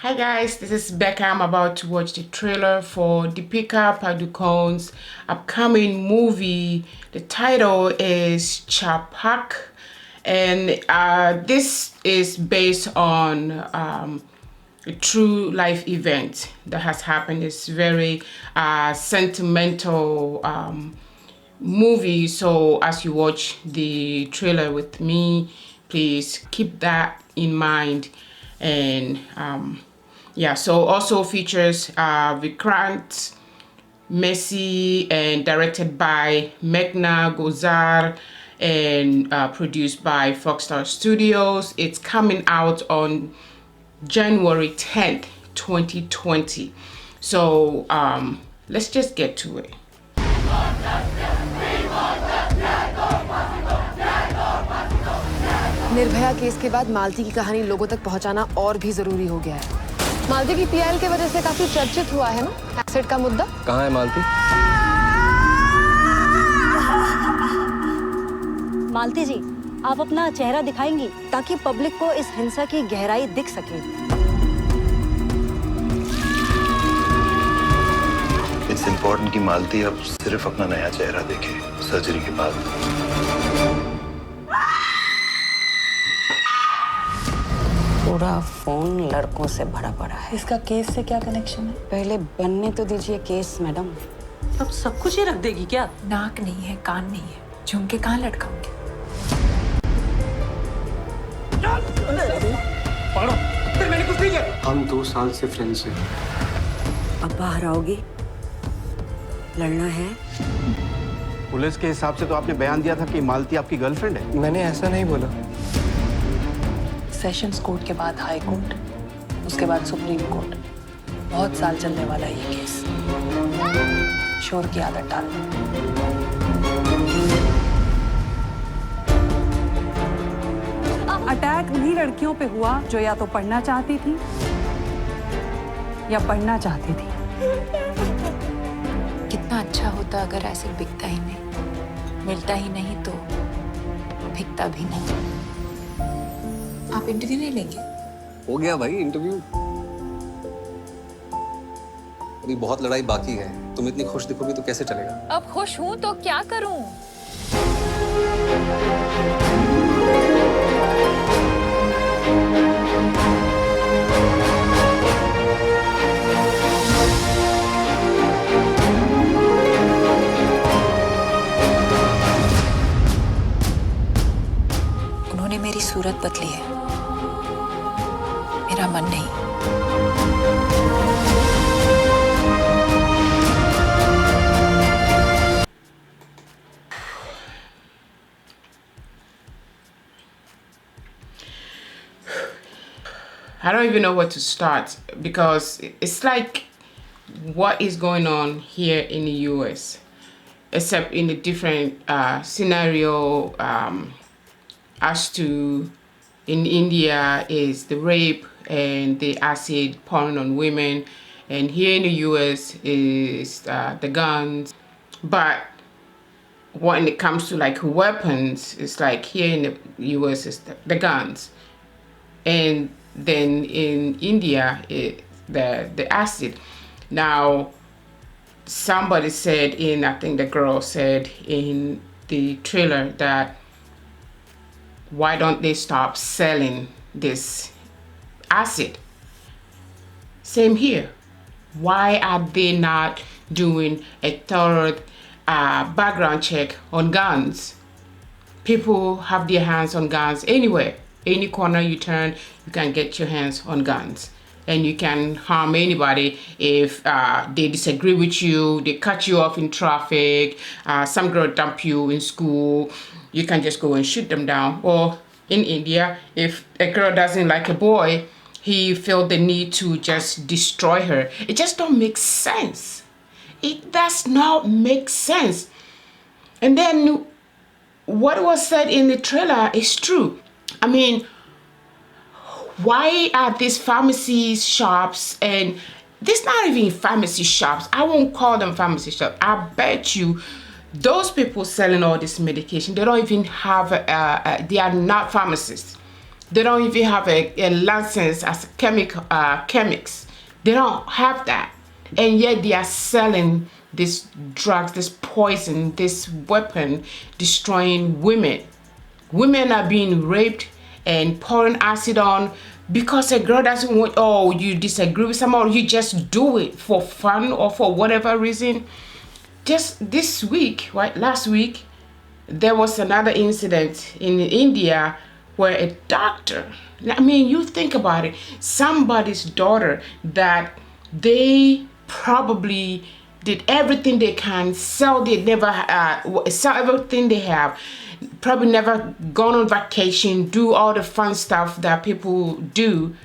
Hi guys, this is Becca. I'm about to watch the trailer for Deepika Padukone's upcoming movie. The title is Chhapaak, and this is based on a true life event that has happened. It's very sentimental movie. So as you watch the trailer with me, please keep that in mind. And yeah, so also features Vikrant, Massey, and directed by Meghna Gulzar, and produced by Foxstar Studios. It's coming out on January 10th, 2020. So let's just get to it. Nirbhaya case के बाद मालती की कहानी लोगों तक पहुंचाना और भी जरूरी हो गया है। मालती की पीआईएल के वजह से काफी चर्चित हुआ है ना एसिड का मुद्दा। कहाँ है मालती? मालती जी, आप अपना चेहरा दिखाएंगी ताकि पब्लिक को इस हिंसा की गहराई दिख सके। इट्स इम्पोर्टेंट कि मालती अब सिर्फ अपना नया चेहरा देखे सर्जरी के बाद। पूरा फोन लड़कों से भरा पड़ा है। इसका केस से क्या कनेक्शन है? पहले बनने तो दीजिए केस मैडम। अब सब कुछ ही रख देगी क्या? नाक नहीं है, कान नहीं है, झुमके कहाँ लटकाऊंगी? मैंने कुछ नहीं किया। हम 2 साल से फ्रेंड्स हैं। अब बाहर आओगी? लड़ना है? पुलिस के हिसाब से तो आपने बयान दिया था कि मालती आपकी गर्लफ्रेंड है। मैंने ऐसा नहीं बोला। सेशंस कोर्ट के बाद हाई कोर्ट, उसके बाद सुप्रीम कोर्ट। बहुत साल चलने वाला है ये केस। शोर की आदत डाल। अटैक उन्हीं लड़कियों पे हुआ जो या तो पढ़ना चाहती थी या पढ़ना चाहती थी। कितना अच्छा होता अगर ऐसे बिकता ही नहीं, मिलता ही नहीं तो बिकता भी नहीं। आप इंटरव्यू नहीं लेंगे? हो गया भाई इंटरव्यू। अभी बहुत लड़ाई बाकी है। तुम इतनी खुश दिखोगी तो कैसे चलेगा? अब खुश हूं तो क्या करूं? उन्होंने मेरी सूरत बदली है, मेरा मन नहीं। I don't even know where to start because it's like what is going on here in the US, except in a different scenario as to in India is the rape and the acid pouring on women, and here in the US is the guns. But when it comes to like weapons, it's like here in the US is the guns, and then in India the acid. Now somebody said I think the girl said in the trailer that why don't they stop selling this acid? Same here. Why are they not doing a thorough background check on guns? People have their hands on guns anywhere. Any corner you turn, you can get your hands on guns. And you can harm anybody if they disagree with you, they cut you off in traffic, some girl dump you in school, you can just go and shoot them down. Or in India, if a girl doesn't like a boy, he felt the need to just destroy her. It just don't make sense. It does not make sense. And then what was said in the trailer is true. I mean, why are these pharmacies, shops, and this not even pharmacy shops. I won't call them pharmacy shops. I bet you those people selling all this medication, they don't even have, they are not pharmacists. They don't even have a license as chemics. They don't have that. And yet they are selling this drugs, this poison, this weapon, destroying women. Women are being raped and pouring acid on because a girl doesn't want, oh, you disagree with someone, you just do it for fun or for whatever reason. Just this week, right, last week, there was another incident in India where a doctor, I mean, you think about it, somebody's daughter that they probably did everything they can, sell everything they have, probably never gone on vacation, do all the fun stuff that people do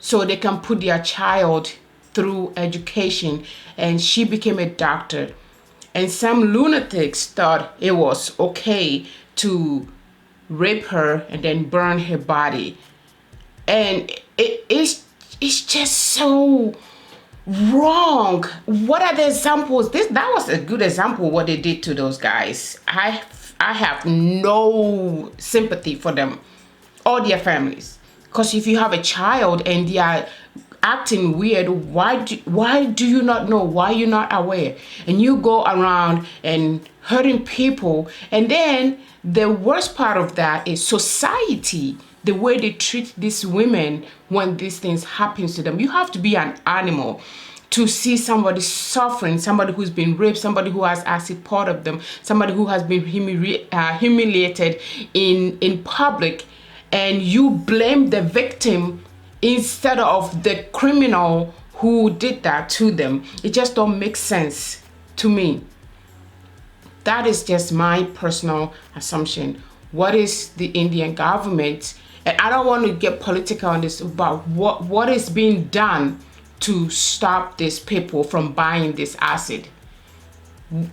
so they can put their child through education. And she became a doctor. And some lunatics thought it was okay to rape her and then burn her body. And it's just so wrong. What are the examples? That was a good example what they did to those guys. I have no sympathy for them or their families, because if you have a child and they are acting weird, why do you not know? Why are you not aware? And you go around and hurting people. And then the worst part of that is society, the way they treat these women when these things happens to them. You have to be an animal to see somebody suffering, somebody who's been raped, somebody who has acid poured of them, somebody who has been humiliated in public, and you blame the victim instead of the criminal who did that to them. It just don't make sense to me. That is just my personal assumption. What is the Indian government, and I don't want to get political on this, but what is being done to stop these people from buying this acid?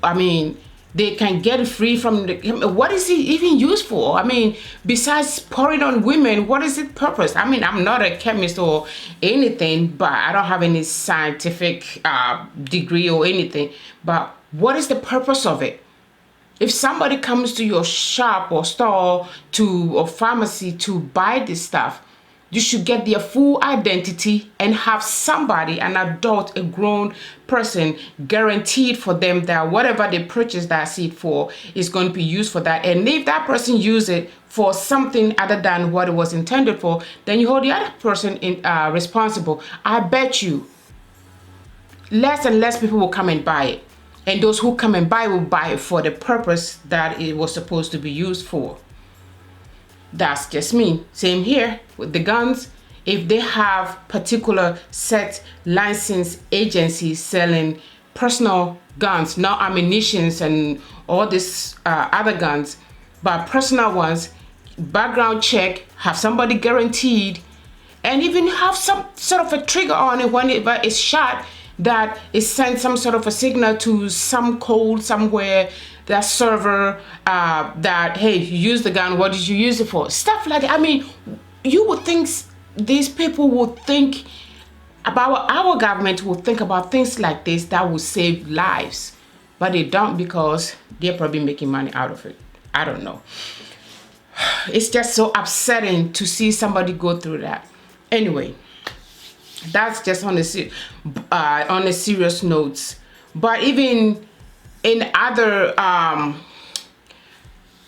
I mean, they can get free from the, what is it even used for? I mean, besides pouring on women, what is its purpose? I mean, I'm not a chemist or anything, but I don't have any scientific degree or anything, but what is the purpose of it? If somebody comes to your shop or store or pharmacy to buy this stuff, you should get their full identity and have somebody, an adult, a grown person, guaranteed for them that whatever they purchase that seed for is going to be used for that. And if that person use it for something other than what it was intended for, then you hold the other person responsible. I bet you less and less people will come and buy it. And those who come and buy will buy it for the purpose that it was supposed to be used for. That's just me. Same here with the guns. If they have particular set license agencies selling personal guns, not ammunitions and all these other guns, but personal ones, background check, have somebody guaranteed, and even have some sort of a trigger on it whenever it's shot, that it sends some sort of a signal to some code somewhere, that server, that, hey, you use the gun, what did you use it for? Stuff like that. I mean, you would think these people would think about, our government would think about things like this that would save lives. But they don't, because they're probably making money out of it. I don't know. It's just so upsetting to see somebody go through that. Anyway, that's just on a serious note. But even in other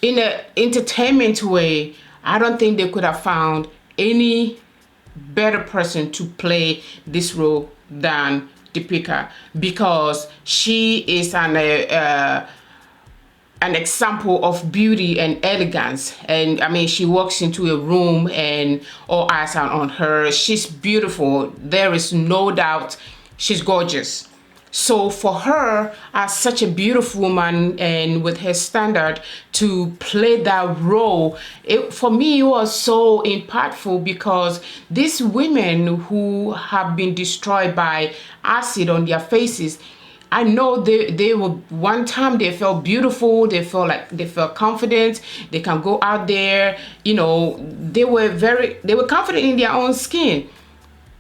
in an entertainment way, I don't think they could have found any better person to play this role than Deepika, because she is an example of beauty and elegance. And I mean, she walks into a room and all eyes are on her. She's beautiful. There is no doubt she's gorgeous. So for her, as such a beautiful woman and with her standard, to play that role, for me, it was so impactful, because these women who have been destroyed by acid on their faces, I know they were, one time they felt beautiful, they felt confident, they can go out there, you know, they were confident in their own skin.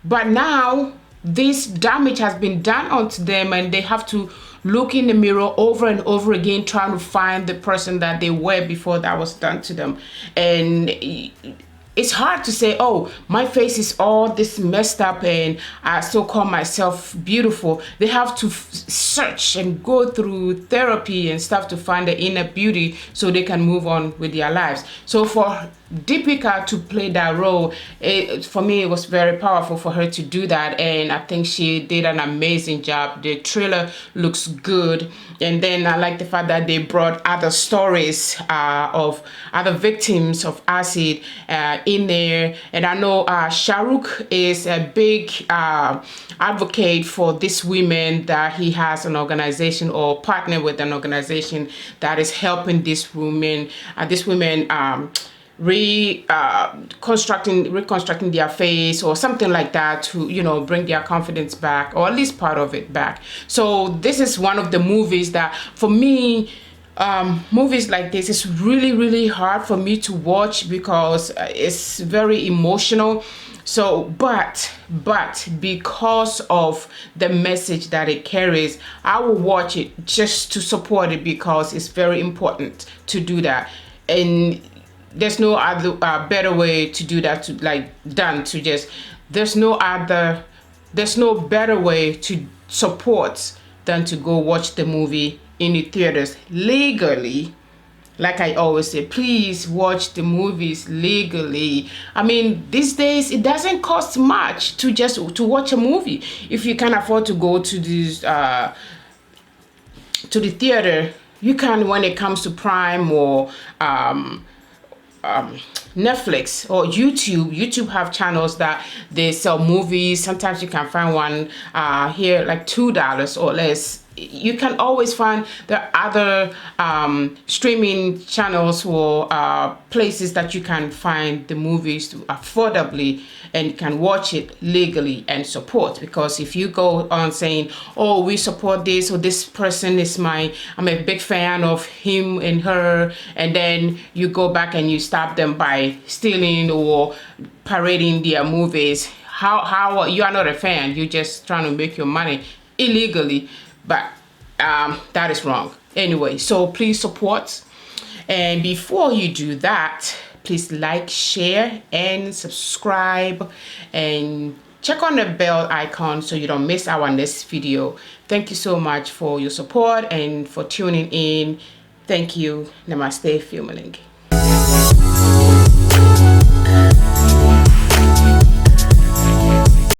But now this damage has been done onto them, and they have to look in the mirror over and over again, trying to find the person that they were before that was done to them. And it's hard to say, oh, my face is all this messed up and I still call myself beautiful. They have to search and go through therapy and stuff to find the inner beauty so they can move on with their lives. So for Deepika to play that role, for me, it was very powerful for her to do that, and I think she did an amazing job. The trailer looks good, and then I like the fact that they brought other stories of other victims of acid in there. And I know Shahrukh is a big advocate for these women, that he has an organization or partner with an organization that is helping these women reconstructing their face or something like that, to, you know, bring their confidence back, or at least part of it back. So this is one of the movies that, for me, movies like this is really hard for me to watch because it's very emotional. So but because of the message that it carries, I will watch it just to support it, because it's very important to do that. And there's no other better way to do that, there's no better way to support than to go watch the movie in the theaters legally. Like I always say, please watch the movies legally. I mean, these days it doesn't cost much to watch a movie. If you can afford to go to this to the theater, you can, when it comes to Prime or Netflix or YouTube have channels that they sell movies. Sometimes you can find one here like $2 or less. You can always find the other streaming channels or places that you can find the movies affordably, and you can watch it legally and support. Because if you go on saying, oh, we support this, or this person is I'm a big fan of him and her, and then you go back and you stop them by stealing or parading their movies, how you are not a fan, you're just trying to make your money illegally. But that is wrong anyway. So please support, and before you do that, please like, share, and subscribe, and check on the bell icon so you don't miss our next video. Thank you so much for your support and for tuning in. Thank you. Namaste, Filming.